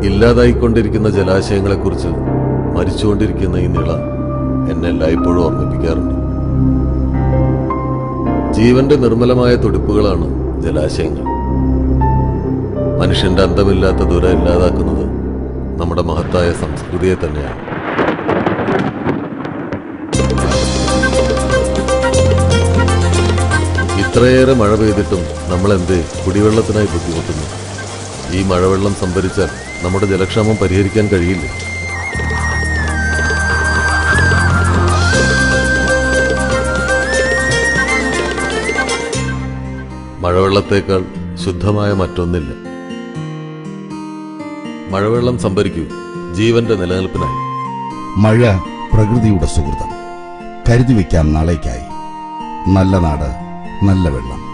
ഇല്ലാതായിക്കൊണ്ടിരിക്കുന്ന ജലാശയങ്ങളെക്കുറിച്ച് മരിച്ചുകൊണ്ടിരിക്കുന്ന ഈ നിള എന്നെ എല്ലായ്പ്പോഴും ഓർമ്മിപ്പിക്കാറുണ്ട്. ജീവന്റെ നിർമ്മലമായ തുടിപ്പുകളാണ് ജലാശയങ്ങൾ. മനുഷ്യന്റെ അന്തമില്ലാത്ത ദുര ഇല്ലാതാക്കുന്നത് നമ്മുടെ മഹത്തായ സംസ്കൃതിയെ തന്നെയാണ്. ഇത്രയേറെ മഴ പെയ്തിട്ടും നമ്മളെന്തേ കുടിവെള്ളത്തിനായി ബുദ്ധിമുട്ടുന്നു? ഈ മഴവെള്ളം സംഭരിച്ചാൽ നമ്മുടെ ജലക്ഷാമം പരിഹരിക്കാൻ കഴിയില്ലേ? മഴവെള്ളത്തേക്കാൾ ശുദ്ധമായ മറ്റൊന്നില്ല. മഴവെള്ളം സംഭരിക്കൂ, ജീവന്റെ നിലനിൽപ്പിനായി. മഴ പ്രകൃതിയുടെ സുഹൃതം. കരുതി വയ്ക്കാം നാളേക്കായി. നല്ല നാട്, നല്ല വെള്ളം.